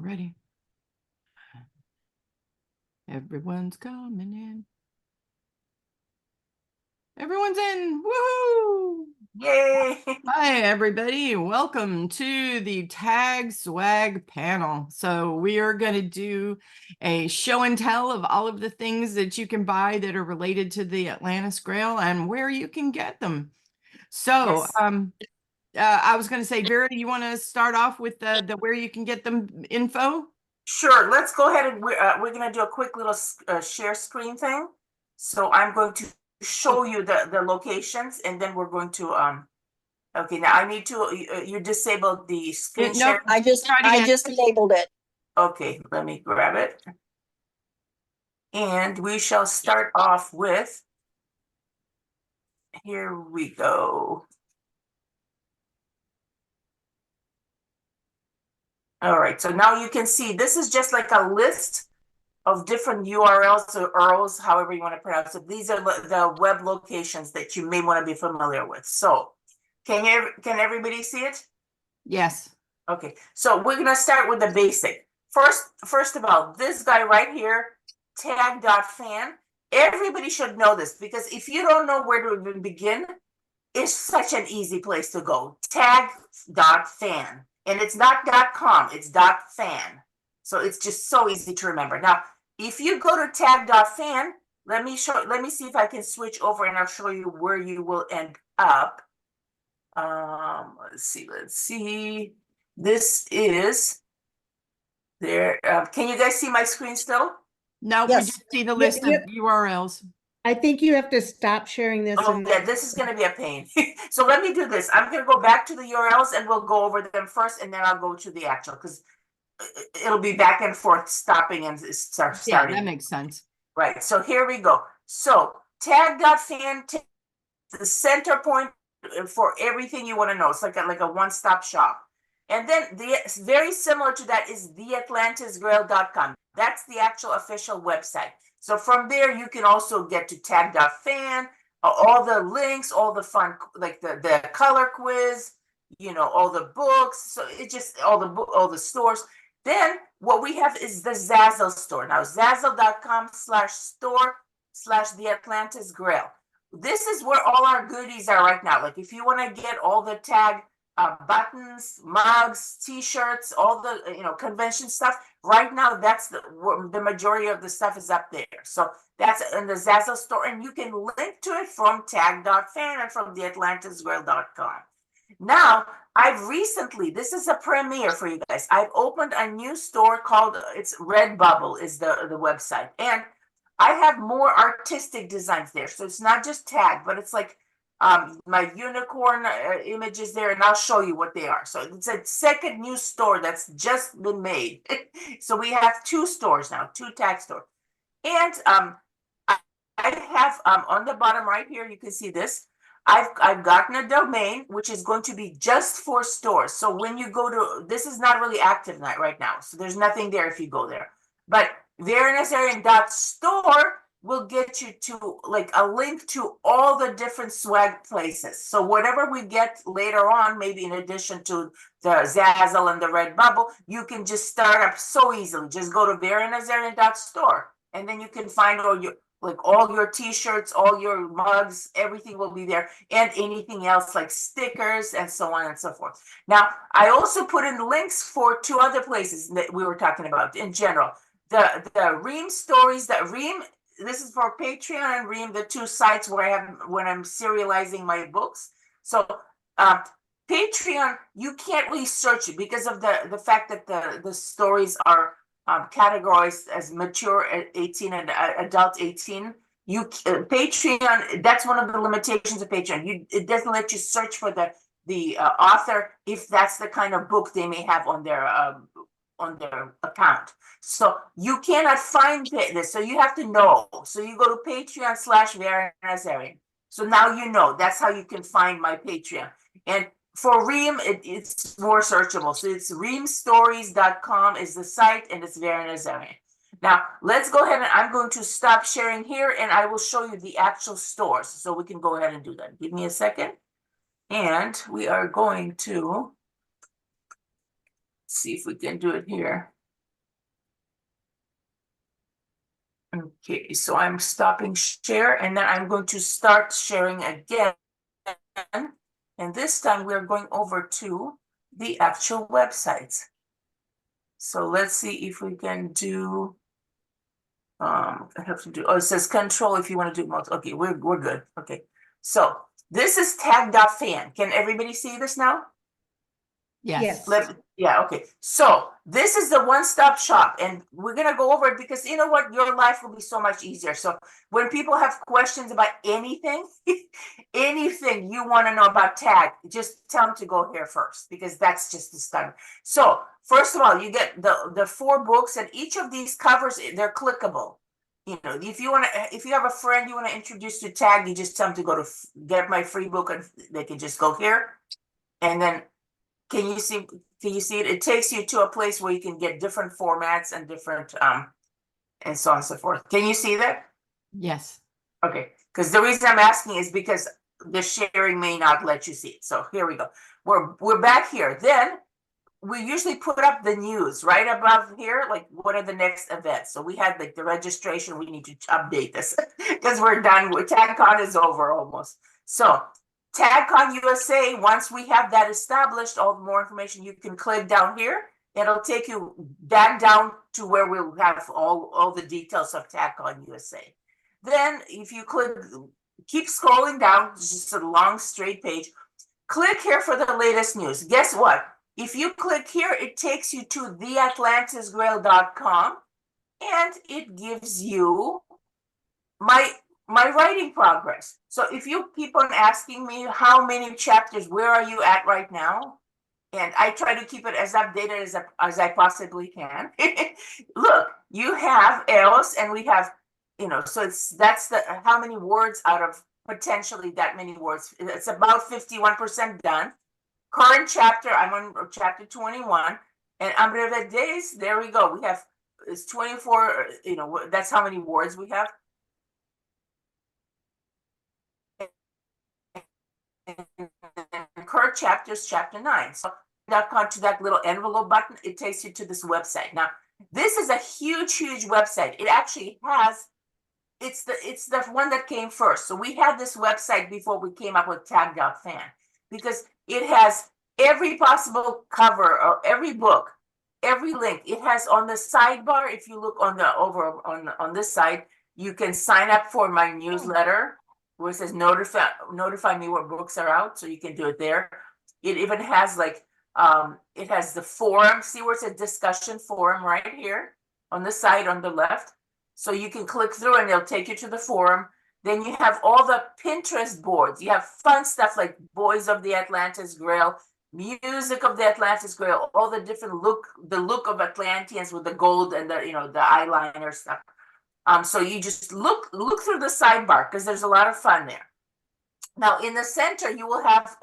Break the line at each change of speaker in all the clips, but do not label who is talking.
already. Everyone's coming in. Everyone's in. Woohoo!
Yay!
Hi, everybody. Welcome to the Tag Swag panel. So we are going to do a show and tell of all of the things that you can buy that are related to the Atlantis Grail and where you can get them. So,
Yes.
I was going to say, Vera, you want to start off with the where you can get them info?
Sure, let's go ahead and we're going to do a quick little share screen thing. So I'm going to show you the locations, and then we're going to okay, now I need to you disabled the screen share.
Nope.
I just enabled it.
Okay, let me grab it. And we shall start off with, here we go. All right, so now you can see this is just like a list of different URLs or URLs, however you want to pronounce it. These are the web locations that you may want to be familiar with. So can everybody see it?
Yes.
Okay, so we're gonna start with the basic. First of all, this guy right here, tag.fan, everybody should know this, because if you don't know where to even begin, it's such an easy place to go. Tag.fan. And it's not .com, it's .fan. So it's just so easy to remember. Now, if you go to tag.fan, let me see if I can switch over and I'll show you where you will end up. Let's see. This is there. Can you guys see my screen still?
No,
Yes.
we just see the list of URLs.
I think you have to stop sharing this.
Oh, yeah, this is going to be a pain. So let me do this. I'm going to go back to the URLs and we'll go over them first, and then I'll go to the actual, because it'll be back and forth, stopping and starting.
Yeah, that makes sense.
Right. So here we go. So tag.fan, the center point for everything you want to know. It's like a one-stop shop. And then very similar to that is theatlantisgrail.com. That's the actual official website. So from there, you can also get to tag.fan, all the links, all the fun, like the color quiz, all the books. So it just all the stores. Then what we have is the Zazzle store. Now, zazzle.com/store/theatlantisgrail. This is where all our goodies are right now. Like if you want to get all the tag buttons, mugs, t-shirts, all the convention stuff, right now that's the majority of the stuff is up there. So that's in the Zazzle store, and you can link to it from tag.fan and from theatlantisgrail.com. Now, this is a premiere for you guys. I've opened a new store called, it's Redbubble is the website, and I have more artistic designs there. So it's not just tag, but it's like my unicorn images there, and I'll show you what they are. So it's a second new store that's just been made. So we have two stores now, two tag stores. And I have on the bottom right here, you can see this. I've gotten a domain which is going to be just for stores. So when you go to, this is not really active right now, so there's nothing there if you go there. But Nazarian.store will get you to like a link to all the different swag places. So whatever we get later on, maybe in addition to the Zazzle and the Redbubble, you can just start up so easily. Just go to Nazarian.store, and then you can find all your t-shirts, all your mugs, everything will be there, and anything else like stickers and so on and so forth. Now, I also put in links for two other places that we were talking about in general. The Ream stories, this is for Patreon and Ream, the two sites where I have when I'm serializing my books. So Patreon, you can't really search it because of the fact that the stories are categorized as mature 18 and adult 18. Patreon, that's one of the limitations of Patreon. It doesn't let you search for the author if that's the kind of book they may have on their account. So you cannot find this, so you have to know. So you go to Patreon/Vera Nazarian. So now you know. That's how you can find my Patreon. And for Ream, it's more searchable. So it's reamstories.com is the site, and it's Vera Nazarian. Now, let's go ahead, and I'm going to stop sharing here, and I will show you the actual stores. So we can go ahead and do that. Give me a second. And we are going to see if we can do it here. Okay, so I'm stopping share and then I'm going to start sharing again. And this time we're going over to the actual websites. So let's see if we can do, I have to do, oh, it says control if you want to do multiple. Okay, we're good. Okay, so this is tag.fan. Can everybody see this now?
Yes.
Yeah, okay. So this is the one-stop shop, and we're gonna go over it because you know what? Your life will be so much easier. So when people have questions about anything, anything you want to know about tag, just tell them to go here first because that's just the start. So first of all, you get the 4 books, and each of these covers they're clickable. You know, if you have a friend you want to introduce to tag, you just tell them to go to get my free book, and they can just go here, and then. Can you see it? It takes you to a place where you can get different formats and different and so on and so forth. Can you see that?
Yes.
Okay, because the reason I'm asking is because the sharing may not let you see it. So here we go. We're back here. Then we usually put up the news right above here, like what are the next events. So we had like the registration. We need to update this because we're done. TagCon is over almost. So TagCon USA, once we have that established, all the more information you can click down here. It'll take you back down to where we'll have all the details of TagCon USA. Then if you keep scrolling down, it's just a long straight page. Click here for the latest news. Guess what? If you click here, it takes you to theatlantisgrail.com and it gives you my writing progress. So if you keep on asking me how many chapters, where are you at right now? And I try to keep it as updated as I possibly can. Look, you have else and we have, you know, so that's the how many words out of potentially that many words. It's about 51% done. Current chapter, I'm on chapter 21. And Ambreve days, there we go. We have it's 24, you know, that's how many words we have. Current chapters, chapter 9. So to that little envelope button, it takes you to this website. Now, this is a huge website. It actually has, it's the one that came first. So we had this website before we came up with tag.fan because it has every possible cover or every book, every link. It has on the sidebar, if you look on the on this side, you can sign up for my newsletter where it says notify me what books are out, so you can do it there. It even has like it has the forum. See where it says discussion forum right here on the side on the left. So you can click through and they'll take you to the forum. Then you have all the Pinterest boards. You have fun stuff like Boys of the Atlantis Grail, Music of the Atlantis Grail, all the different the look of Atlanteans with the gold and the, you know, the eyeliner stuff. So you just look through the sidebar because there's a lot of fun there. Now in the center, you will have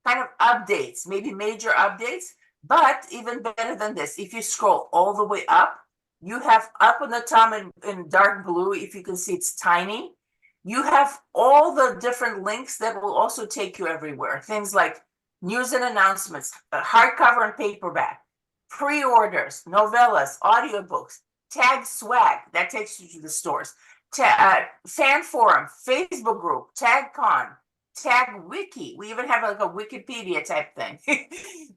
kind of updates, maybe major updates, but even better than this, if you scroll all the way up, you have up on the top in dark blue, if you can see it's tiny, you have all the different links that will also take you everywhere. Things like news and announcements, hardcover and paperback, pre-orders, novellas, audiobooks, tag swag, that takes you to the stores, fan forum, Facebook group, TagCon, tag wiki. We even have like a Wikipedia type thing.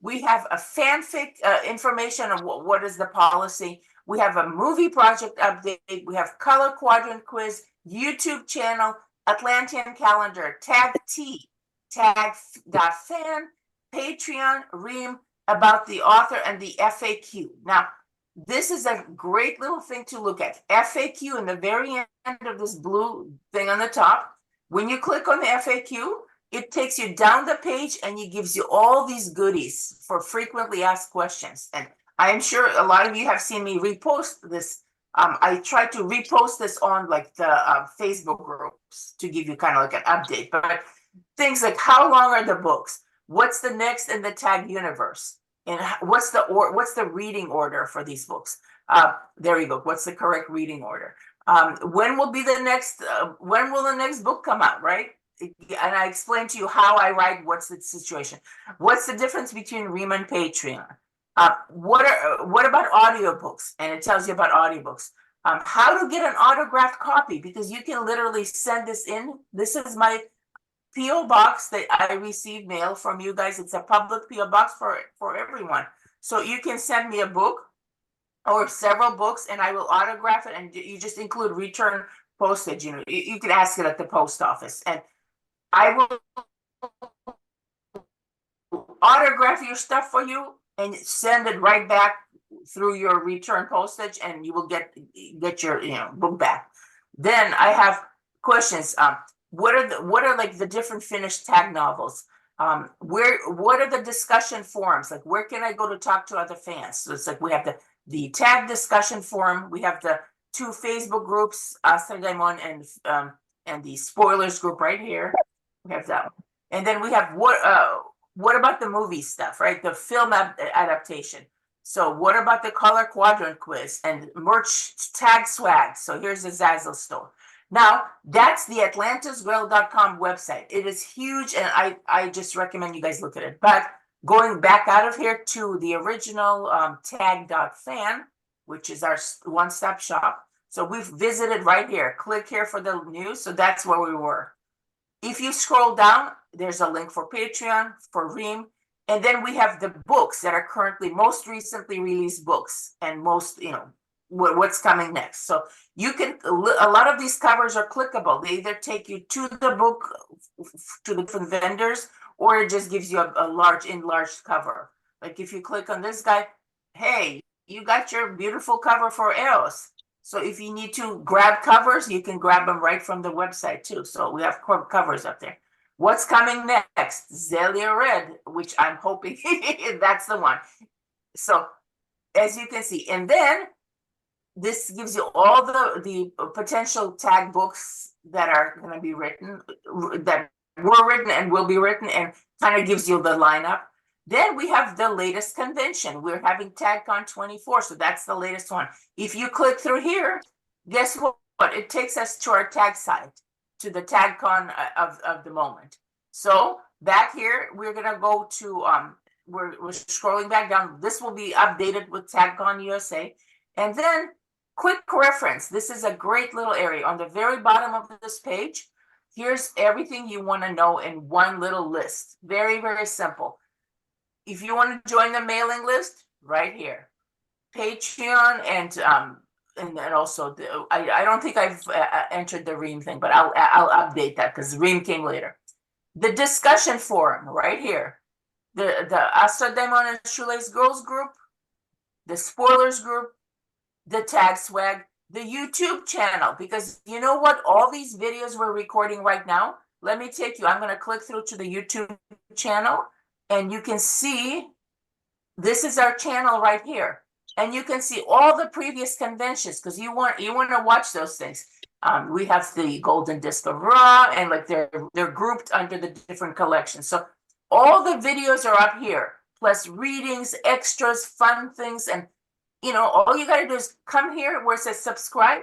We have a fanfic information of what is the policy. We have a movie project update. We have color quadrant quiz, YouTube channel, Atlantean calendar, tag T, tag.fan, Patreon, Ream, about the author, and the FAQ. Now, this is a great little thing to look at. FAQ in the very end of this blue thing on the top. When you click on the FAQ, it takes you down the page and it gives you all these goodies for frequently asked questions. And I am sure a lot of you have seen me repost this. I try to repost this on like the Facebook groups to give you kind of like an update. But things like how long are the books? What's the next in the tag universe? And what's the reading order for these books? There you go. What's the correct reading order? When will the next book come out, right? And I explained to you how I write, what's the situation. What's the difference between Ream and Patreon? What about audiobooks? And it tells you about audiobooks. how to get an autographed copy, because you can literally send this in. This is my P.O. box that I receive mail from you guys. It's a public P.O. box for everyone. So you can send me a book or several books and I will autograph it, and you just include return postage. You know, you can ask it at the post office and I will autograph your stuff for you and send it right back through your return postage, and you will get your book back. Then I have questions. What are like the different finished tag novels? What are the discussion forums? Like, where can I go to talk to other fans? So it's like we have the tag discussion forum. We have the 2 Facebook groups, Astrodemon and the spoilers group right here. We have that one. And then we have what about the movie stuff, right? The film adaptation. So what about the color quadrant quiz and merch tag swag? So here's the Zazzle store. Now, that's the atlantisgirl.com website. It is huge, and I just recommend you guys look at it. But going back out of here to the original tag.fan, which is our one-stop shop. So we've visited right here. Click here for the news. So that's where we were. If you scroll down, there's a link for Patreon, for Ream, and then we have the books that are currently most recently released books and most, what's coming next. So you can, a lot of these covers are clickable. They either take you to the book, to the different vendors, or it just gives you a large enlarged cover. Like if you click on this guy, hey, you got your beautiful cover for Eros. So if you need to grab covers, you can grab them right from the website too. So we have covers up there. What's coming next? Zelia Red, which I'm hoping that's the one. So as you can see, and then this gives you all the potential tag books that are going to be written, that were written and will be written, and kind of gives you the lineup. Then we have the latest convention. We're having TagCon 24, so that's the latest one. If you click through here, guess what? It takes us to our tag site, to the TagCon of the moment. So back here, we're gonna go to we're scrolling back down. This will be updated with TagCon USA, and then quick reference. This is a great little area on the very bottom of this page. Here's everything you want to know in one little list. Very, very simple. If you want to join the mailing list, right here, Patreon, and also I don't think I've entered the Ream thing, but I'll update that because Ream came later. The discussion forum right here, the Astra Demon and Shoelace Girls group, the spoilers group, the tag swag, the YouTube channel, because you know what? All these videos we're recording right now. Let me take you. I'm going to click through to the YouTube channel. And you can see, this is our channel right here. And you can see all the previous conventions, because you want to watch those things. We have the Golden Disc of Ra, and like they're grouped under the different collections. So all the videos are up here, plus readings, extras, fun things. And, all you got to do is come here where it says subscribe.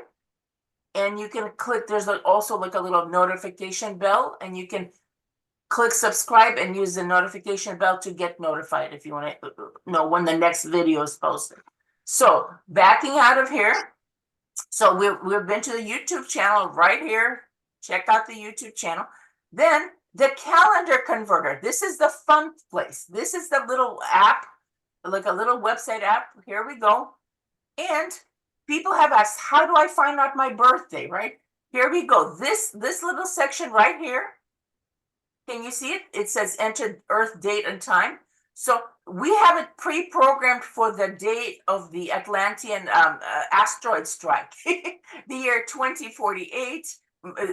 And you can click, there's also like a little notification bell, and you can click subscribe and use the notification bell to get notified if you want to know when the next video is posted. So backing out of here. So we've been to the YouTube channel right here. Check out the YouTube channel. Then the calendar converter. This is the fun place. This is the little app, like a little website app. Here we go. And people have asked, how do I find out my birthday, right? Here we go. This little section right here. Can you see it? It says enter Earth date and time. So we have it pre-programmed for the date of the Atlantean asteroid strike, the year 2048,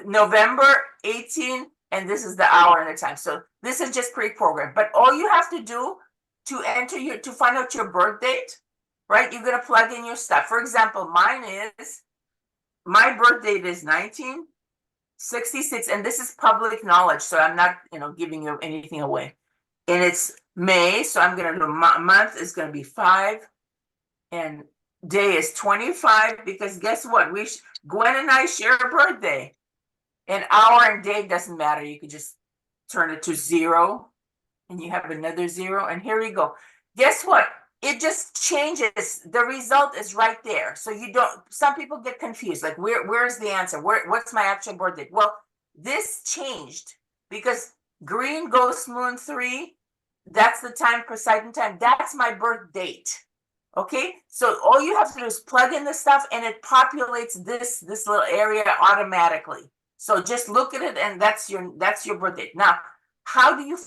November 18, and this is the hour and the time. So this is just pre-programmed. But all you have to do to find out your birth date, right? You're gonna plug in your stuff. For example, my birth date is 1966, and this is public knowledge, so I'm not, giving you anything away. And it's May, so I'm gonna do month is gonna be 5, and day is 25, because guess what? Gwen and I share a birthday. And hour and day doesn't matter. You can just turn it to 0, and you have another 0. And here we go. Guess what? it just changes. The result is right there. So you don't, some people get confused, like where's the answer? What's my actual birth date? Well, this changed because green ghost moon 3, that's the time, Poseidon time, that's my birth date. Okay, so all you have to do is plug in the stuff and it populates this little area automatically. So just look at it and that's your birth date. Now, how do you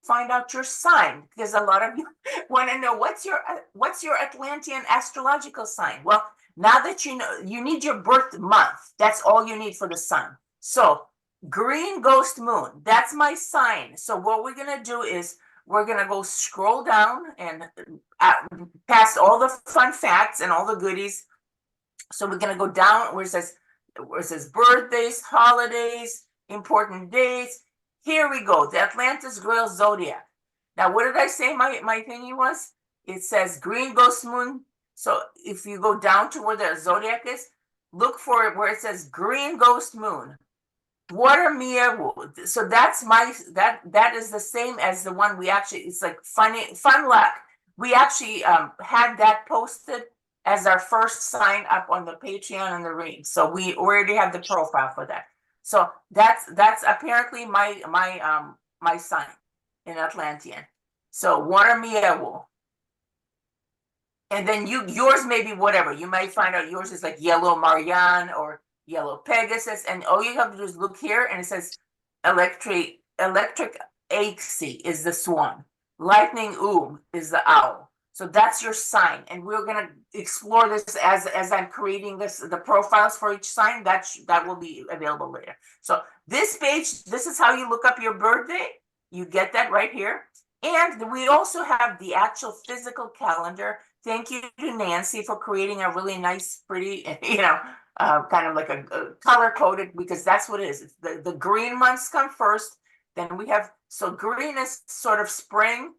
find out your sign? Because a lot of you want to know what's your Atlantean astrological sign. Well, now that you know, you need your birth month. That's all you need for the sun. So green ghost moon, that's my sign. So what we're going to do is we're going to go scroll down and past all the fun facts and all the goodies. So we're going to go down where it says birthdays, holidays, important dates. Here we go, the Atlantis Grail Zodiac. Now, what did I say my thingy was? It says green ghost moon. So if you go down to where the Zodiac is, look for it where it says green ghost moon. Water Mia Wood. So that's that is the same as the one we actually, it's like fun luck. We actually had that posted as our first sign up on the Patreon and the ring. So we already have the profile for that. So that's apparently my sign in Atlantean. So Water Mia Wood. And then yours may be whatever. You might find out yours is like Yellow Marianne or Yellow Pegasus, and all you have to do is look here, and it says electric Axie is the swan, lightning is the owl. So that's your sign, and we're gonna explore this as I'm creating the profiles for each sign. That will be available later. So this page, this is how you look up your birthday. You get that right here, and we also have the actual physical calendar. Thank you to Nancy for creating a really nice, pretty, kind of like a color-coded, because that's what it is. It's the green months come first, then we have, so green is sort of spring,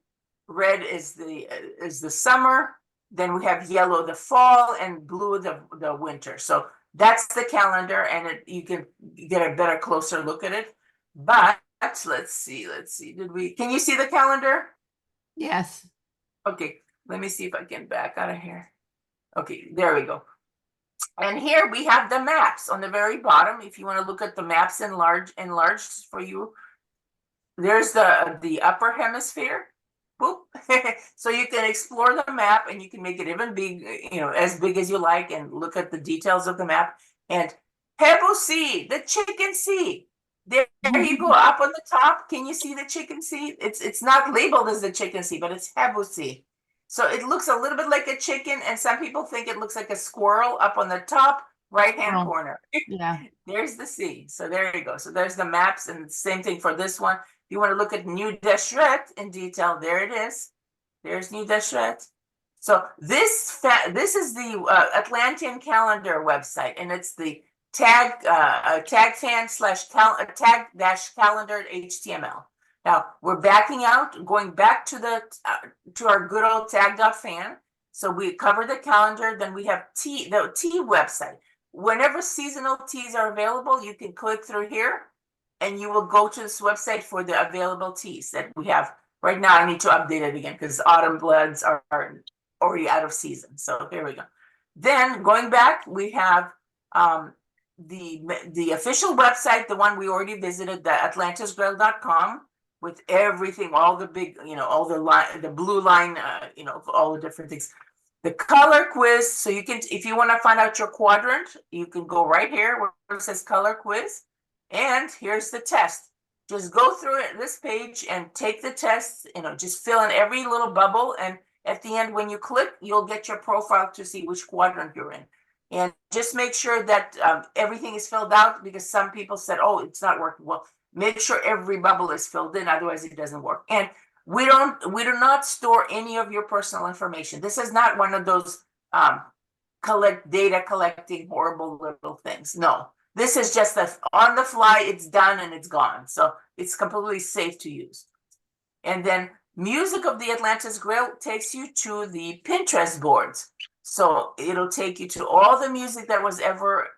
red is the summer, then we have yellow the fall, and blue the winter. So that's the calendar, and you can get a better, closer look at it. But let's see, can you see the calendar?
Yes.
Okay, let me see if I can back out of here. Okay, there we go. And here we have the maps on the very bottom. If you want to look at the maps enlarged for you, there's the upper hemisphere. Boop. So you can explore the map and you can make it even big, as big as you like, and look at the details of the map. And Hebo Sea, the chicken sea. There you go, up on the top. Can you see the chicken sea? It's not labeled as the chicken sea, but it's Hebo Sea. So it looks a little bit like a chicken, and some people think it looks like a squirrel up on the top right-hand corner.
Yeah.
There's the sea. So there you go. So there's the maps, and same thing for this one. If you want to look at New Deshret in detail, there it is. There's New Deshret. So this is the Atlantean calendar website, and it's the tag fan / tag-calendar HTML. Now we're backing out, going back to to our good old tag.fan. So we cover the calendar, then we have the tea website. Whenever seasonal teas are available, you can click through here and you will go to this website for the available teas that we have. Right now I need to update it again because autumn bloods are already out of season. So here we go. Then going back, we have the official website, the one we already visited, the atlantisgrail.com, with everything, all the big, all the blue line, all the different things. The color quiz, so you can, if you want to find out your quadrant, you can go right here where it says color quiz, and here's the test. Just go through this page and take the test, just fill in every little bubble, and at the end, when you click, you'll get your profile to see which quadrant you're in. And just make sure that everything is filled out, because some people said, oh, it's not working. Well, make sure every bubble is filled in, otherwise it doesn't work. And we do not store any of your personal information. This is not one of those data collecting horrible little things. No, this is just on the fly, it's done and it's gone. So it's completely safe to use. And then Music of the Atlantis Grail takes you to the Pinterest boards. So it'll take you to all the music that was ever,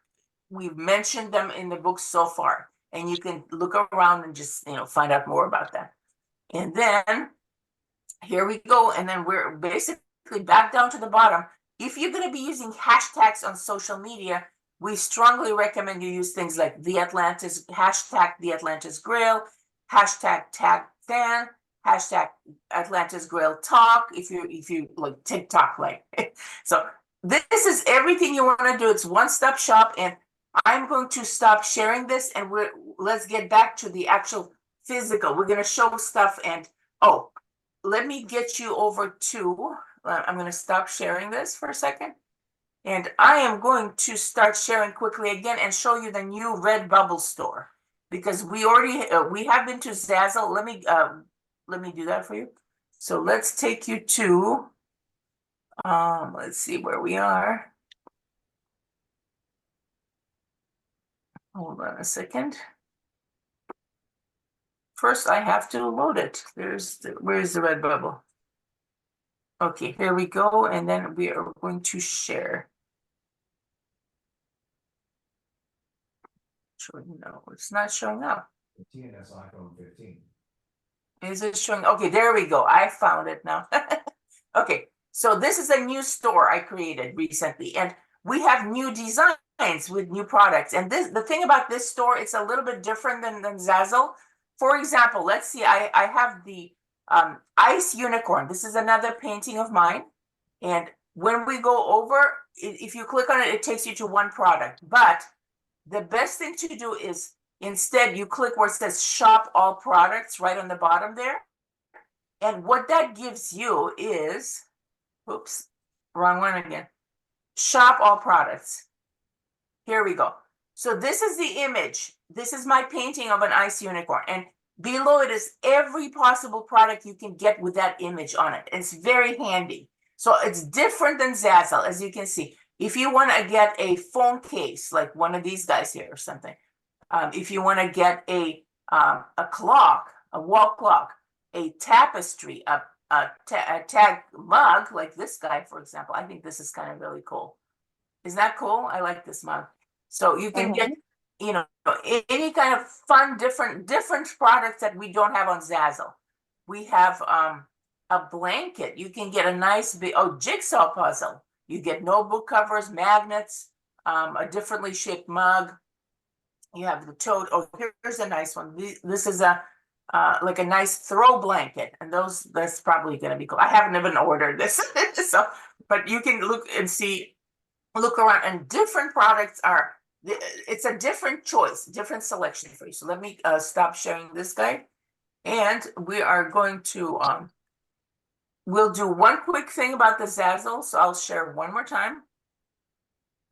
we've mentioned them in the book so far. And you can look around and just, find out more about that. And then here we go. And then we're basically back down to the bottom, if you're going to be using hashtags on social media, we strongly recommend you use things like the Atlantis, hashtag the Atlantis Grill, hashtag tag fan, hashtag Atlantis Grill talk, if you like TikTok, like. So this is everything you want to do. It's one-stop shop, and I'm going to stop sharing this, and let's get back to the actual physical. We're going to show stuff, and oh, let me get you over to, I'm going to stop sharing this for a second. And I am going to start sharing quickly again and show you the new Redbubble store, because we already we have been to Zazzle. Let me do that for you. So let's take you to let's see where we are. Hold on a second. First, I have to load it. Where's the Redbubble? Okay, here we go, and then we are going to share. No, it's not showing up.
15, that's iPhone 15.
Is it showing? Okay, there we go. I found it now. Okay, so this is a new store I created recently, and we have new designs with new products. And the thing about this store, it's a little bit different than Zazzle. For example, let's see, I have the Ice Unicorn. This is another painting of mine. And when we go over, if you click on it, it takes you to one product. But the best thing to do is instead you click where it says shop all products right on the bottom there. And what that gives you is, oops, wrong one again. Shop all products. Here we go. So this is the image. This is my painting of an ice unicorn. And below it is every possible product you can get with that image on it. It's very handy. So it's different than Zazzle, as you can see. If you want to get a phone case, like one of these guys here or something, if you want to get a clock, a wall clock, a tapestry, a tag mug, like this guy, for example, I think this is kind of really cool. Isn't that cool? I like this mug. So you can get, you know, any kind of fun, different products that we don't have on Zazzle. We have a blanket. You can get a nice big, jigsaw puzzle. You get notebook covers, magnets, a differently shaped mug. You have the tote. Oh, here's a nice one. This is a like a nice throw blanket, and that's probably going to be cool. I haven't even ordered this, so but you can look and see, look around, and different products are. It's a different choice, different selection for you. So let me stop sharing this guy, and we are going to we'll do one quick thing about the Zazzle. So I'll share one more time.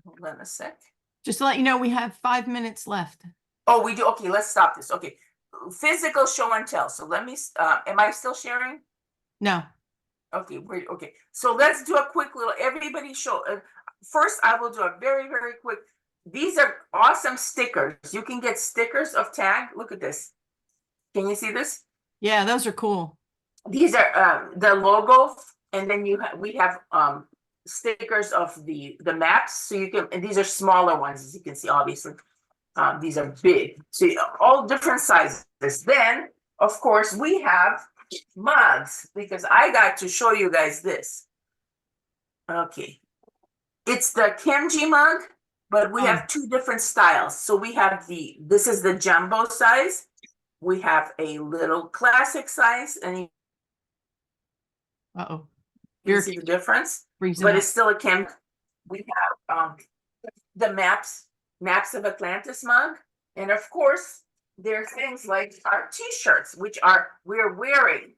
Hold on a sec.
Just to let you know, we have 5 minutes left.
Oh, we do. Okay, let's stop this. Okay, physical show and tell. So let me. Am I still sharing?
No.
Okay, okay. So let's do a quick little. Everybody show. First, I will do a very quick. These are awesome stickers. You can get stickers of tag. Look at this. Can you see this?
Yeah, those are cool.
These are the logo, and then we have stickers of the maps. So you can, and these are smaller ones, as you can see. Obviously, these are big. So all different sizes. Then, of course, we have mugs, because I got to show you guys this. Okay, it's the Kenji mug. But we have two different styles. So we have this is the jumbo size. We have a little classic size, and you see the difference. But it's still a Ken. We have the maps of Atlantis mug, and of course there are things like our T-shirts, which we're wearing.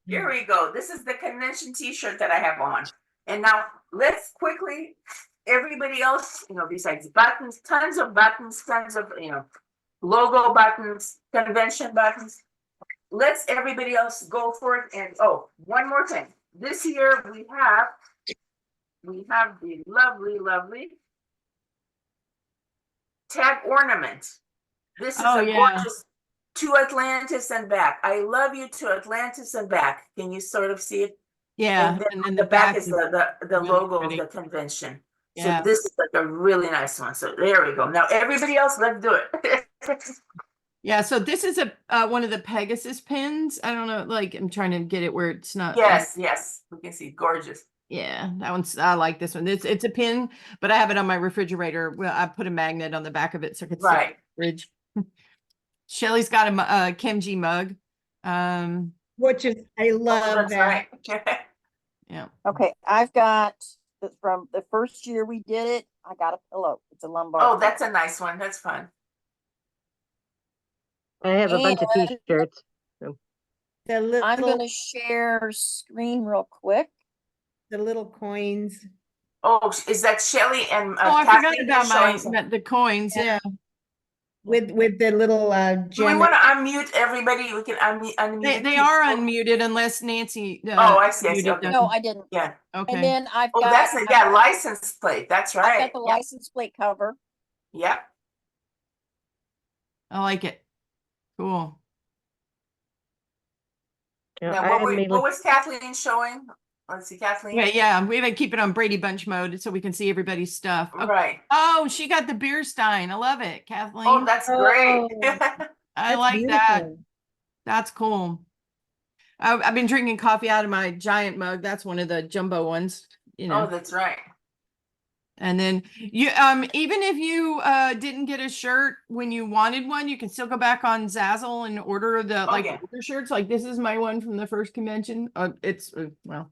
Here we go. This is the convention T-shirt that I have on, and now let's quickly. Everybody else, besides buttons, tons of buttons, tons of, logo buttons, convention buttons. Let's everybody else go for it. And one more thing. This year we have the lovely tag ornament. This is a gorgeous To Atlantis and Back. I love you, To Atlantis and Back. Can you sort of see it?
Yeah.
And then the back is the logo of the convention.
Yeah.
So this is like a really nice one. So there we go. Now everybody else, let's do it.
Yeah, so this is a one of the Pegasus pins. I don't know, like I'm trying to get it where it's not.
Yes, yes, we can see, gorgeous.
Yeah, that one's, I like this one. It's a pin, but I have it on my refrigerator. Well, I put a magnet on the back of it so I could see
Right.
the fridge. Shelly's got a Kimchi mug.
Which is, I
Oh,
love
that's
that.
right.
Yeah.
Okay, I've got, from the first year we did it, I got a pillow. It's a lumbar.
Oh, that's a nice one. That's fun.
I have a bunch of
And
t-shirts.
The
I'm
little,
gonna share screen real quick.
the little coins.
Oh, is that Shelley and
Oh, I forgot
Kathleen
about
is showing some?
the coins. Yeah.
With the little
Do we
gem.
want to unmute everybody? We can unmute.
They
people.
are unmuted unless Nancy.
Oh, I see, I see,
muted
okay.
them.
No, I didn't.
Yeah.
Okay.
And then I've
Oh,
got.
that's a, yeah, license plate. That's
I've
right.
got the
Yeah.
license plate cover.
Yeah.
I like it. Cool.
Yeah,
Now,
I
what,
have made
what
like,
was Kathleen showing? Let's see, Kathleen.
Yeah. We even keep it on Brady Bunch mode so we can see everybody's stuff. Okay.
Right.
Oh, she got the beer stein. I love it, Kathleen.
Oh, that's great.
Oh,
I
That's
like that.
beautiful.
That's cool. I've been drinking coffee out of my giant mug. That's one of the jumbo ones, you know.
Oh, that's right.
And then you even if you didn't get a shirt when you wanted one, you can still go back on Zazzle and order the
Oh,
like
yeah.
older shirts. Like this is my one from the first convention. It's well,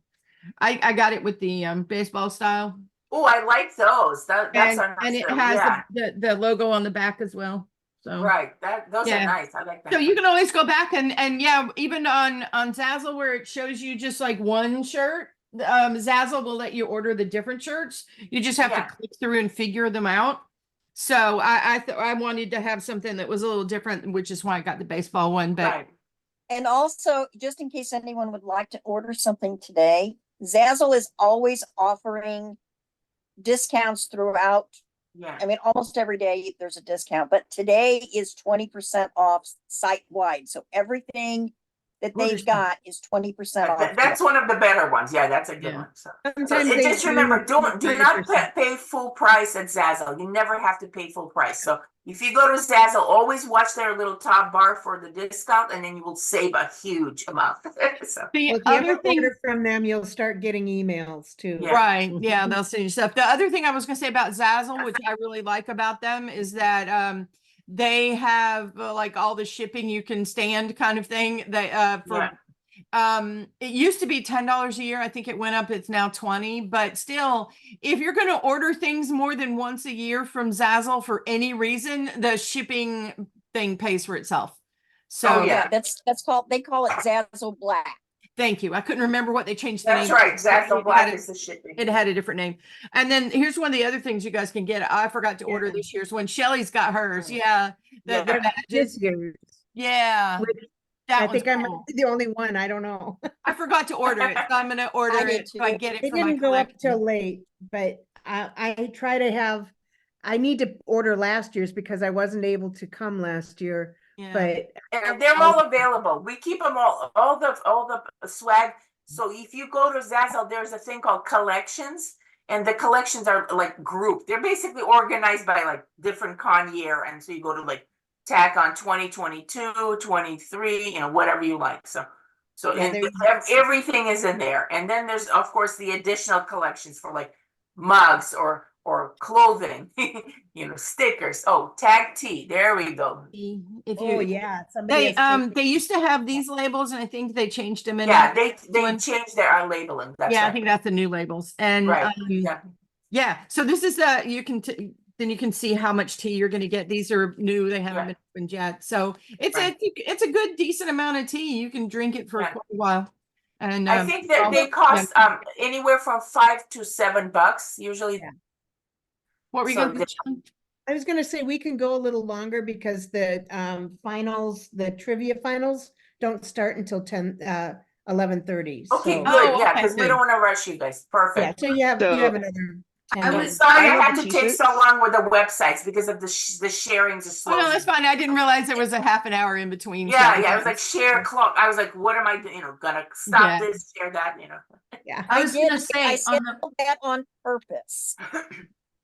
I got it with the baseball style.
Oh, I like those. That's a
And
nice,
it has
yeah.
the logo on the back as well. So
Right. Those
Yeah.
are nice. I like that.
so you can always go back and yeah, even on Zazzle where it shows you just like one shirt, Zazzle will let you order the different shirts. You just have
Yeah.
to click through and figure them out. So I wanted to have something that was a little different, which is why I got the baseball one. But
Right.
And also, just in case anyone would like to order something today, Zazzle is always offering discounts throughout.
Yeah.
I mean, almost every day there's a discount, but today is 20% off site wide. So everything that
Order
they've
stuff.
got is 20% off.
That's one of the better ones. Yeah, that's a good
Yeah.
one. So
Sometimes they
just remember, do not
25%.
pay full price at Zazzle. You never have to pay full price. So if you go to Zazzle, always watch their little top bar for the discount, and then you will save a huge amount. So
the
Well, if you
other
ever
thing,
order from them, you'll start getting emails too.
Yeah.
right? Yeah, they'll send you stuff. The other thing I was gonna say about Zazzle, which I really like about them, is that they have like all the shipping you can stand kind of thing. They for it used to be $10 a year. I think it went up, it's now 20, but still, if you're going to order things more than once a year from Zazzle for any reason, the shipping thing pays for itself. So
Oh, yeah.
That's called, they call it Zazzle Black.
thank you. I couldn't remember what they changed the
That's
name.
right. Zazzle Black
It
is the shipping.
had a different name. And then here's one of the other things you guys can get. I forgot to order
Yeah.
this year's when Shelly's got hers.
Mm.
Yeah. The
Yeah.
badges.
This year,
Yeah.
which
That
I
one's
think I'm
cool.
the only one. I don't know.
I forgot to order it, so I'm going to order
did
it so I
too.
get it
They
for my
didn't go up
collection.
till late, but I try to have, I need to order last year's because I wasn't able to come last year,
Yeah.
but
And they're all available. We keep them all the swag. So if you go to Zazzle, there's a thing called collections, and the collections are like grouped. They're basically organized by like different con year, and so you go to like tack on 2022, 23, you know, whatever you like. So
Yeah,
and
there's-
everything is in there. And then there's of course the additional collections for like mugs or clothing, you know, stickers. Oh, tag tee. There we go.
If
oh
you,
yeah, somebody has
they used to have these labels and I think they changed them in.
Yeah, they
one.
changed their labeling. That's
Yeah, I
right.
think that's the new labels. And
Right. Yeah.
yeah, so this is you can then you can see how much tea you're going to get. These are new; they haven't
Yeah.
been opened yet. So it's
Right.
it's a good decent amount of tea. You can drink it for
Yeah.
quite a while. And
I think that they cost anywhere from $5 to $7 usually.
Yeah.
what were you
so
going to say, Sean?
I was gonna say we can go a little longer because the finals, the trivia finals don't start until 11:30.
Okay,
So,
good.
Oh,
Yeah,
okay,
because we
good.
don't want to rush you guys.
yeah,
Perfect.
so you have
So-
another 10
I was
minutes.
sorry
I
I
have
had
the
to take so
t-shirts.
long with the websites because of the sharings are slow.
Oh no, that's fine. I didn't realize there was a half an hour in between.
Yeah,
so-
yeah. It was like share clock. I was like, what am I doing? You know, gonna stop
Yeah.
this, share that, you know.
Yeah.
I was going to say
I
on
said
the
that on purpose.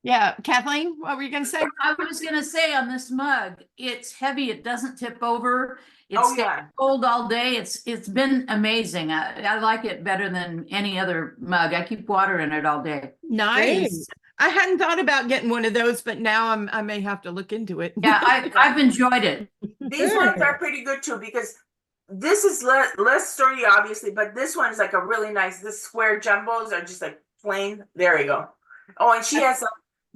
Yeah, Kathleen, what were you gonna say?
I was gonna say on this mug, it's heavy, it doesn't tip over.
Oh,
It's
yeah.
cold all day. It's been amazing. I like it better than any other mug. I keep water in it all day.
Nice. I hadn't thought about getting one of those, but now I may have to look into it.
Yeah, I've enjoyed it.
These
Good.
ones are pretty good too, because this is less sturdy, obviously, but this one is like a really nice, the square jumbos are just like plain. There you go. Oh, and she has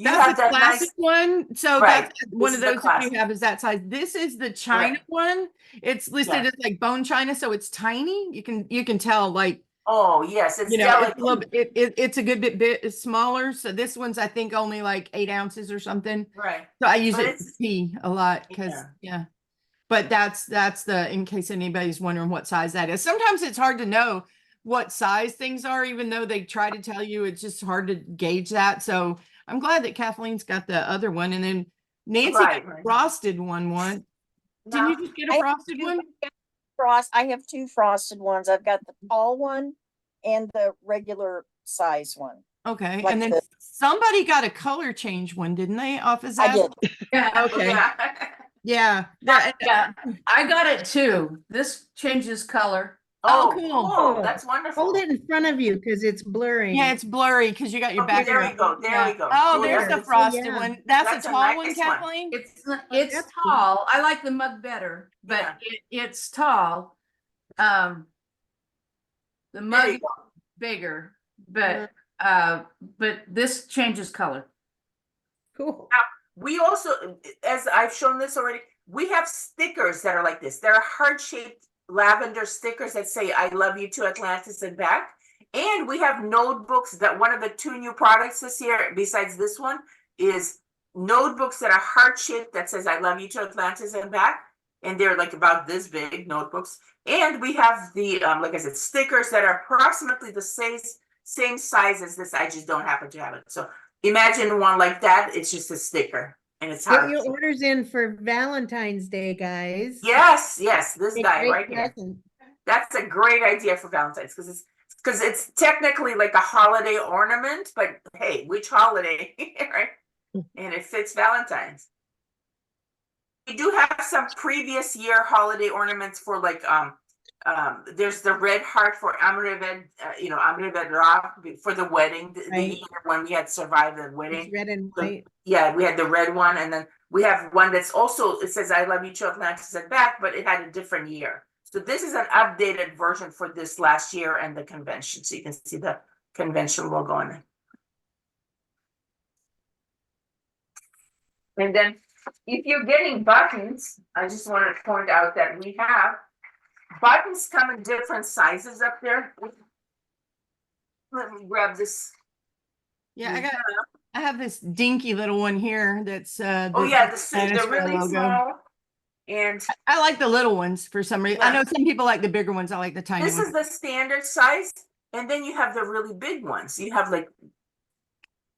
you
That's
have
the
that
classic
nice,
one. So
Right.
that's one
This
of
is the
those that you
classic.
have is that size. This is the China
Right.
one. It's listed
Yeah.
as like bone China, so it's tiny. You can tell like
oh, yes, it's
it's a
delicate.
little bit, it's a good bit smaller. So this one's I think only like 8 ounces or something.
Right.
So I use
But
it
it's-
for tea a lot because yeah. But that's the in case anybody's wondering what size that is. Sometimes it's hard to know what size things are, even though they try to tell you. It's just hard to gauge that. So I'm glad that Kathleen's got the other one, and then Nancy got
Right.
a frosted one. Didn't
Now,
you just get a
I
frosted one?
I have two frosted ones. I've got the tall one and the regular size one.
Okay,
like
and then
the-
somebody got a color change one, didn't they? Off of
I
that?
did.
Yeah,
Okay,
yeah.
yeah.
yeah. I got it too. This changes color.
Oh,
Oh,
cool.
cool. That's wonderful.
Hold it in front of you because it's blurring.
Yeah, it's blurry because you got your
Okay, there we
background.
go. There
Yeah.
we go.
Oh,
Oh,
there's
yeah.
the frosted
yeah.
one. That's
That's
a
a
tall one,
nice one.
Kathleen?
It's
that's cool.
tall. I like the mug better, but
Yeah.
it's tall. The
There
mug
you
is
go.
bigger, but this changes color.
Cool.
We also, as I've shown this already, we have stickers that are like this. They're heart-shaped lavender stickers that say, I love you to Atlantis and back. And we have notebooks that one of the 2 new products this year, besides this one, is notebooks that are heart-shaped that says, I love you to Atlantis and back. And they're like about this big notebooks. And we have the, like I said, stickers that are approximately the same size as this. I just don't happen to have it. So imagine one like that. It's just a sticker. And it's
Get
hard.
your orders in for Valentine's Day, guys.
Yes, this
A
guy
great
right here.
present.
That's a great idea for Valentine's because it's technically like a holiday ornament, but hey, which holiday, right? And it fits Valentine's. We do have some previous year holiday ornaments for like there's the red heart for Amreved, Amreved Ra for the wedding, the
Right.
year when we had survived the wedding.
It's red and
So,
white.
yeah, we had the red one, and then we have one that's also, it says I love you to Atlantis and back, but it had a different year. So this is an updated version for this last year and the convention. So you can see the convention logo on it. And then if you're getting buttons, I just want to point out that we have buttons come in different sizes up there. Let me grab this.
Yeah, I have this dinky little one here that's
Oh yeah, the
dinosaur
really
logo.
small. And
I like the little ones for some reason. I
Yeah.
know some people like the bigger ones. I like the tiny
this
ones.
is the standard size. And then you have the really big ones. You have like,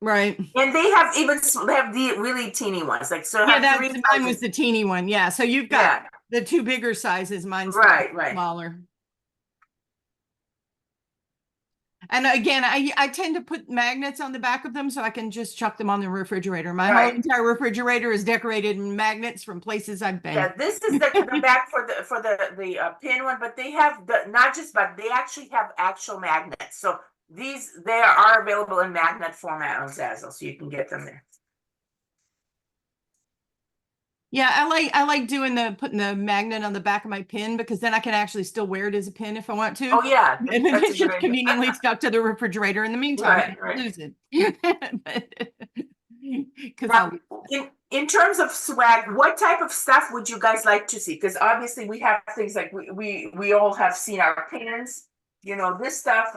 Right.
and they have they have the really teeny ones. Like, so
Yeah,
have
that's
3
mine
sizes.
was the teeny one. Yeah. So you've got
Yeah,
the 2 bigger sizes. Mine's
Right,
the
right.
smaller. And again, I tend to put magnets on the back of them so I can just chuck them on the refrigerator. My whole
Right.
entire refrigerator is decorated in magnets from places I've been.
yeah. This is the back for the pin one, but they have they actually have actual magnets. So they are available in magnet format on Zazzle, so you can get them there.
Yeah, I like putting the magnet on the back of my pin because then I can actually still wear it as a pin if I want to.
Oh yeah,
And then
that's
it's
a
just
good idea.
conveniently stuck to the refrigerator in the meantime.
Right,
I don't
right.
lose it. Because
In terms of swag, what type of stuff would you guys like to see? Because obviously we have things like we all have seen our pins, this stuff,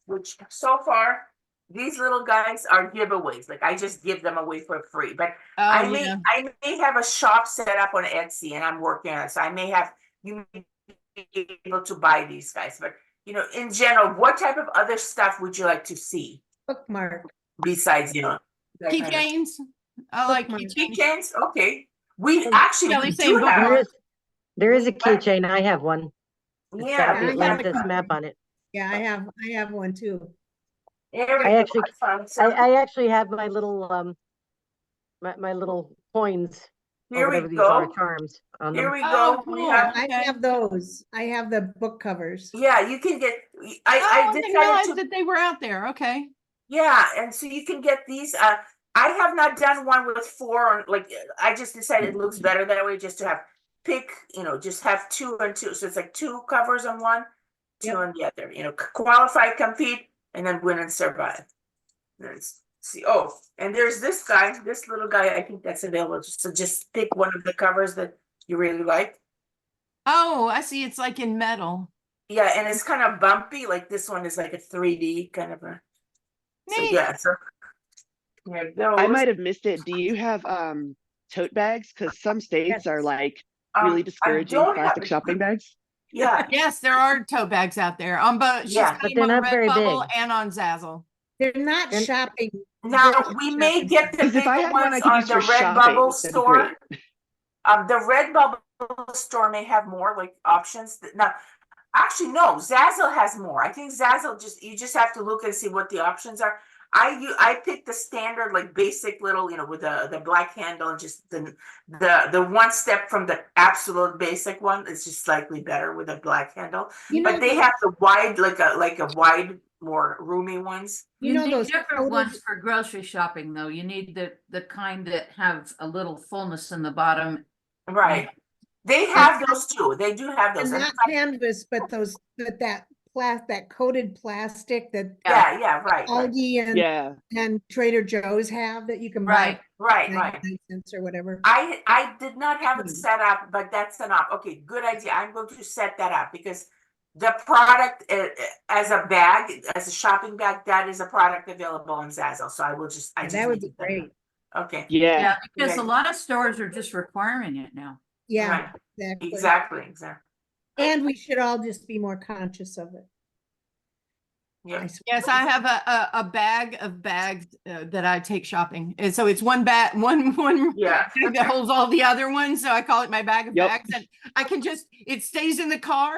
which so far these little guys are giveaways. Like I just give them away for free, but I may have a shop set up on Etsy and I'm working on it. So you may be able to buy these guys, but in general, what type of other stuff would you like to see
Bookmark.
besides, that kind of-
keychains. I like
Bookmark.
keychains.
Keychains, okay. We actually
Kelly
we
saying
do have,
bookmark.
There is a keychain. I have one. It's
yeah,
got
I
the
have a
Atlantis
couple.
map on it.
Yeah, I have one too.
There we
I
go.
actually-
found some.
I actually have my little, my little coins,
Here
or
we
whatever these are,
go.
charms on
Here
them.
we
Oh,
go. We
cool.
have,
I
Okay.
have those. I have the book covers.
yeah, you can get,
Oh,
I
I didn't
decided
realize
to,
that they were out there. Okay.
yeah, and so you can get these, I have not done one with 4, or like, I just decided it looks better that way, just to have just have 2 and 2, so it's like 2 covers on one, 2
Yep.
on the other, qualify, compete, and then win and survive. Let's see, oh, and there's this little guy, I think that's available, so just pick one of the covers that you really like.
Oh, I see. It's like in metal.
Yeah, and it's kind of bumpy, like this one is like a 3D kind of a, so
Neat.
yeah, so. Yeah,
I
those.
might have missed it. Do you have tote bags? Because some states are like really
I
discouraging
don't
plastic
have-
shopping bags.
Yeah,
Yes, there are tote bags out there on both. She's
Yeah.
got
But
them
they're
on
not very
Redbubble
big.
and on Zazzle.
They're not
And-
shopping.
now
they're
we
not
may
shopping
get the
Because if I
bigger
had one I
ones
could
on
use
the
for shopping,
Redbubble
that'd be great.
store. The Redbubble store may have more like options. Now, actually, no, Zazzle has more. I think Zazzle you just have to look and see what the options are. I picked the standard, like basic little, with the black handle, and just the one step from the absolute basic one. It's just slightly better with a black handle.
You
But
know,
they have the wide, like a wide, more roomy ones.
you know
need
those
different
coated-
ones for grocery shopping, though. You need the kind that have a little fullness in the bottom.
Right. They have those too. They do have those.
and
And
not canvas, but that coated plastic that
yeah, right.
Aldi
Yeah.
and Trader Joe's have that you can
Right.
buy
Right.
99 cents or whatever.
I did not have it set up, but that's an op. Okay, good idea. I'm going to set that up because the product as a bag, as a shopping bag, that is a product available on Zazzle. So I just
That would
need
be
to set it
great.
up. Okay.
Yeah.
Yeah, because
Okay.
a lot of stores are just requiring it now.
Yeah,
Right.
exactly.
Exactly.
And we should all just be more conscious of it.
Yeah.
Yes, I have a bag of bags that I take shopping. And so it's one bag, one
Yeah.
bag that holds all the other ones. So I call it my bag of
Yep.
bags. And I can it stays in the car.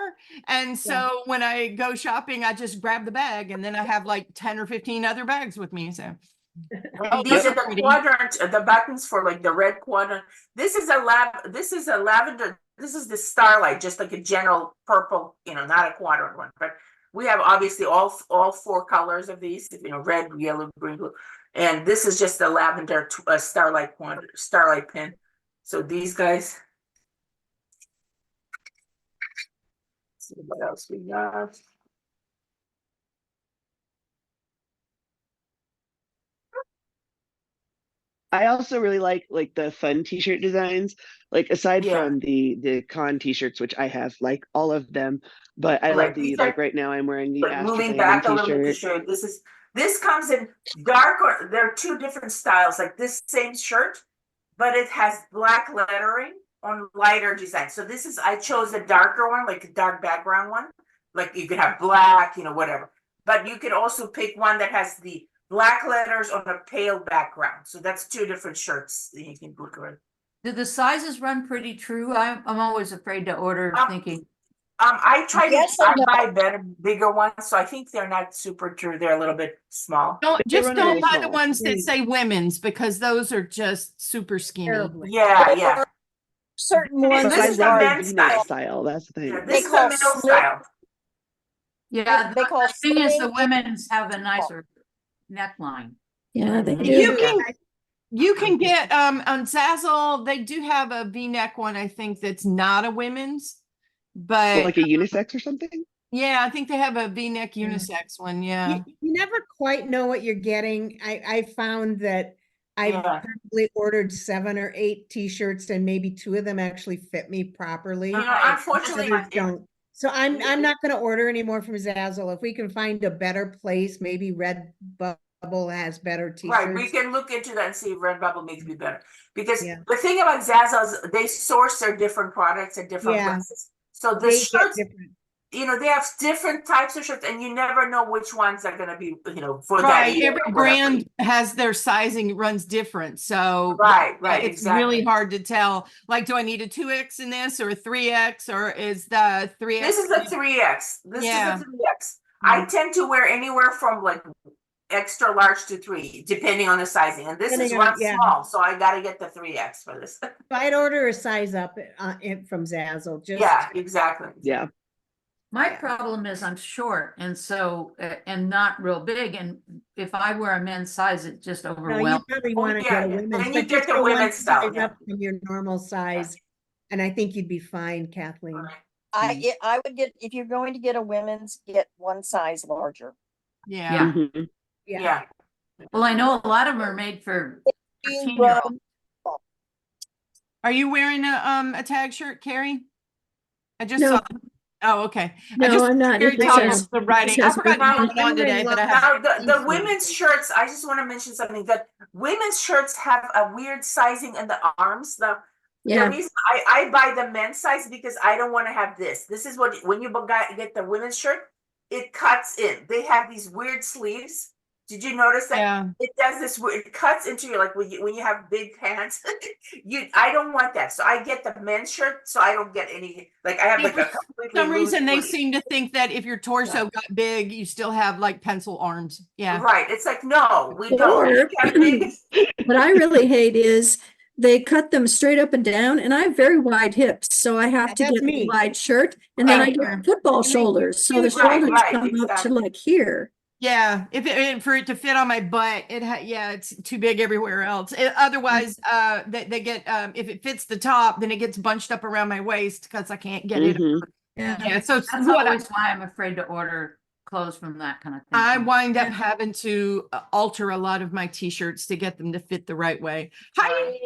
And so when I go shopping, I just grab the bag and then I have like 10 or 15 other bags with me. So
And these
those
are the
pretty.
quadrant, the buttons for like the red quadrant. This is a lavender. This is the starlight, just like a general purple, not a quadrant one, but we have obviously all 4 colors of these, red, yellow, green, blue. And this is just a lavender starlight pin. So these guys. Let's see what else we got.
I also really like the fun t-shirt designs. Like aside
Yeah.
from the con t-shirts, which I have like all of them, but I
Right,
love
these
the
are-
like right now I'm wearing the
But
Astro
moving
Landing
back a little bit to
t-shirt.
show you, this comes in darker. There are 2 different styles, like this same shirt, but it has black lettering on lighter design. So I chose a darker one, like a dark background one. Like you could have black, whatever. But you could also pick one that has the black letters on a pale background. So that's 2 different shirts that you can look at.
Do the sizes run pretty true? I'm always afraid to order thinking,
I try
Yes
to
and no.
buy bigger ones, so I think they're not super true. They're a little bit small.
Don't
They
just
run a
don't
little
buy the
small.
ones that say women's because those are just super skinny.
Terribly.
Yeah.
Certain
This
ones
But I
is the
love the
men's
V-neck
style.
style. That's the thing.
Yeah,
They
this is the
call
male
slip-
style.
yeah,
they call
the thing is the
slimming-
women's have a nicer neckline.
Yeah, they
Mhm.
do.
You can get on Zazzle, they do have a V-neck one, I think, that's not a women's. But
Like a unisex or something.
yeah, I think they have a V-neck unisex one. Yeah.
You never quite know what you're getting. I found that I've
Yeah.
probably ordered 7 or 8 t-shirts and maybe 2 of them actually fit me properly.
Unfortunately,
Others don't. So I'm not gonna order anymore from Zazzle. If we can find a better place, maybe Redbubble has better
right, we
t-shirts.
can look into that and see if Redbubble makes me better. Because
Yeah.
the thing about Zazzle is they source their different products at different
Yeah.
places. So the
They get
shirts,
different.
they have different types of shirts, and you never know which ones are gonna be, for that
Right.
year
Every
or whatever.
brand has their sizing runs different. So
Right,
it's really hard to tell. Like, do I need a 2X in this or a 3X or is the 3X?
This is a 3X. This
Yeah.
is a 3X. I tend to wear anywhere from like extra large to 3, depending on the sizing. And this is
Depending on-
run
yeah.
small, so I gotta get the 3X for this.
I'd order a size up from Zazzle, just.
Yeah, exactly.
Yeah.
My
Yeah.
problem is I'm short and so, and not real big, and if I wear a men's size, it just
No, you
overwhelms.
probably
Oh,
want to
yeah,
get a
yeah.
women's,
Then you
but
get
just
the
go one
women's style,
size
yeah.
up from your normal size. And I think you'd be fine, Kathleen.
Right.
I would get, if you're going to get a women's, get one size larger.
Yeah.
Mhm.
Yeah.
Well, I know a lot of them are made for
Being
13-year-olds.
Are you wearing a tag shirt, Carrie? I just
No.
saw. Oh, okay.
No,
I just
I'm not.
Carrie
It
taught
says-
us the writing.
it
I
says
forgot to
women.
put it on today, but I
Now,
have.
the women's shirts, I just want to mention something, that women's shirts have a weird sizing in the arms. The
Yeah,
reason I buy the men's size because I don't want to have this. This is what, when you get the women's shirt, it cuts in. They have these weird sleeves. Did you notice that?
Yeah.
It does this, it cuts into your, like when you have big hands. I don't want that. So I get the men's shirt, so I don't get any, like I have
Yeah,
like a
for
completely
some reason they
loose sleeve.
seem to think that if your torso got big, you still have like pencil arms. Yeah.
Right. It's like, no, we don't.
or,
We have big-
what I really hate is they cut them straight up and down, and I have very wide hips, so I have to
That's
get a
me.
wide shirt, and then I
Right.
get football
And they
shoulders, so the
huge, right,
shoulders
right,
come up to
exactly.
like here.
Yeah, for it to fit on my butt, it's too big everywhere else. Otherwise, they get if it fits the top, then it gets bunched up around my waist because I can't get it.
Mhm.
Yeah.
Yeah, so it's
That's
what
always why I'm afraid to order clothes from that kind of thing.
I wind up having to alter a lot of my t-shirts to get them to fit the right way. Hi.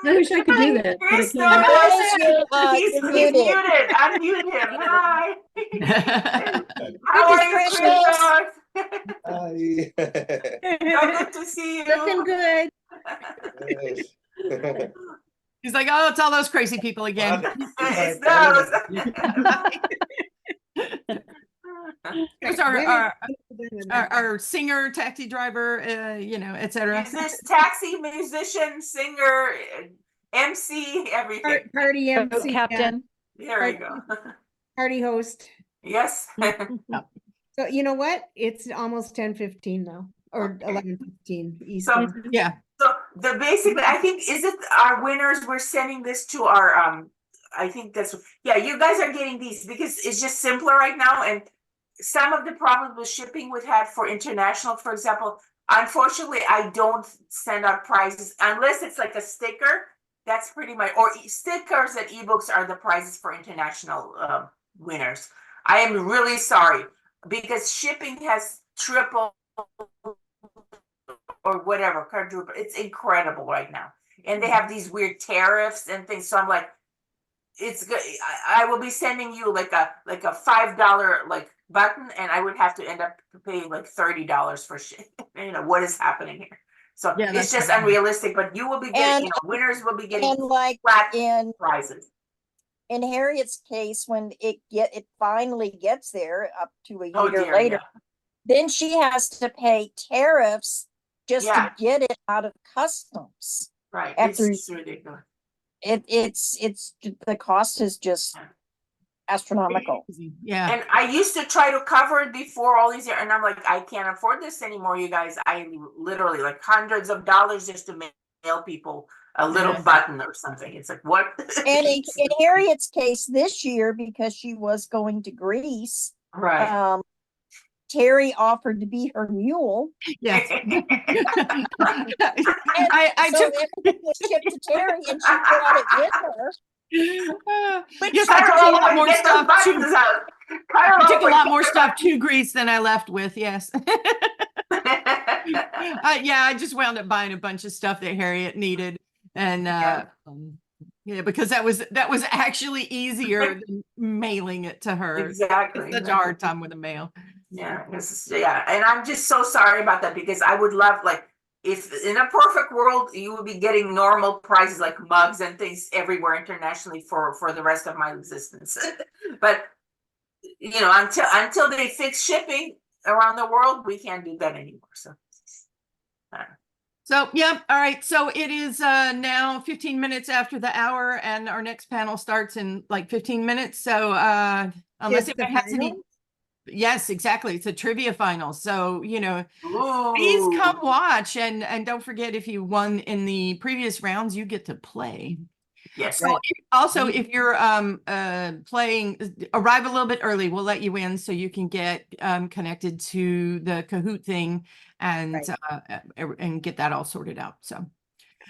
I wish I could do that, but I
Chris,
can't.
no, he's
You're
muted.
muted.
Unmute him. Hi. How
This
are
is
you,
Chris.
Chris?
Hi.
So good to see you.
Looking good.
He's like, oh, it's all those crazy people again.
It's those.
There's our singer, taxi driver, etc.
Is this taxi, musician, singer, MC, everything?
Party
Boat
MC,
captain.
There we go.
party host.
Yes.
So you know what? It's almost 10:15 now, or 11:15 Eastern.
Yeah.
So basically, I think, is it our winners? We're sending this to our, I think that's, yeah, you guys are getting these because it's just simpler right now. And some of the problems with shipping we've had for international, for example, unfortunately, I don't send out prizes unless it's like a sticker. That's pretty much, or stickers and ebooks are the prizes for international winners. I am really sorry because shipping has tripled or whatever, quadruple. It's incredible right now. And they have these weird tariffs and things. So I'm like, it's good. I will be sending you like a $5 like button, and I would have to end up paying like $30 for shit. What is happening here? So
Yeah,
it's
that's
just
fine.
unrealistic, but you will be getting,
And-
winners will be getting
And like
flat
in
prizes.
Harriet's case, when it finally gets there up to a
Oh
year
dear,
later, then she has to pay tariffs just
Yeah.
to get it out of customs.
Right.
After-
It's ridiculous.
It's the cost is just astronomical.
Yeah.
And I used to try to cover it before all these years, and I'm like, I can't afford this anymore, you guys. I literally like hundreds of dollars just to mail people a little
Yeah.
button or something. It's like, what?
And in Harriet's case this year, because she was going to Greece,
Right.
Teri offered to be her mule.
Yeah.
And
I
so
took.
everything was shipped to Teri, and she brought it with her.
Yes, I took a lot more
Get those
stuff
buttons
to.
out.
I took a lot more stuff to Greece than I left with. Yes. Yeah, I just wound up buying a bunch of stuff that Harriet needed, and yeah, because that was actually easier than mailing it to her.
Exactly.
It's such a hard time with the mail.
Yeah, and I'm just so sorry about that because I would love, like, if in a perfect world you would be getting normal prices like mugs and things everywhere internationally for the rest of my existence. But until they fix shipping around the world, we can't do that anymore.
So yeah, all right. So it is now 15 minutes after the hour, and our next panel starts in like 15 minutes. So unless
Is the
anybody has any,
final?
Yes, exactly. It's a trivia final. So, you know, please come
Ooh,
watch and don't forget if you won in the previous rounds, you get to play.
yes.
So also if you're playing, arrive a little bit early, we'll let you in so you can get connected to the Kahoot thing and and get that all sorted out. So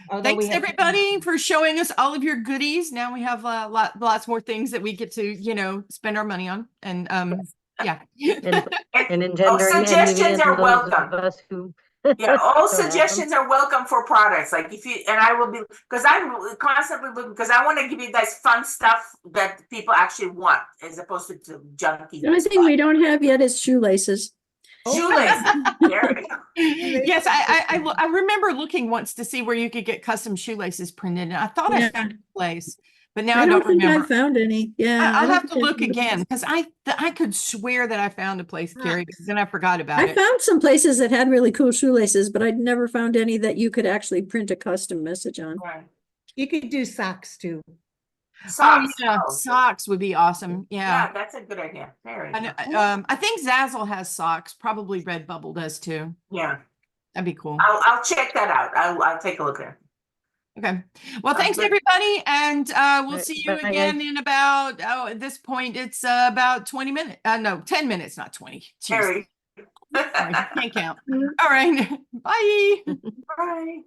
Although we
thanks
have to-
everybody for showing us all of your goodies. Now we have lots more things that we get to, you know, spend our money on. And yeah.
And
And
engendering envy
suggestions
in
are
those
welcome.
of us who.
Yeah, all
don't have them.
suggestions are welcome for products. Like if you, and I will be, because I'm constantly looking, because I want to give you guys fun stuff that people actually want as opposed to junky
The only thing we don't have yet is shoelaces.
shoelaces. There we go.
Yes, I remember looking once to see where you could get custom shoelaces printed, and I thought I
Yeah.
found a place, but now I
I
don't
don't think I
remember.
found any. Yeah.
I'll
I don't
have to
think I
look
found any.
again because I could swear that I found a place, Carrie, but then I forgot about
I
it.
found some places that had really cool shoelaces, but I'd never found any that you could actually print a custom message on.
Right.
You could do socks too.
Oh
Socks.
yeah,
Oh,
socks would be awesome. Yeah.
yeah, that's a good idea. Very
I know, I think Zazzle has socks. Probably Redbubble does too.
yeah.
That'd be cool.
I'll check that out. I'll take a look at it.
Okay. Well, thanks
good.
everybody, and we'll
Right,
see you
bye,
again
guys.
in about at this point it's about 20 minutes. No, 10 minutes, not 20. Jeez.
Terry.
Sorry, can't count. All right. Bye.
Bye.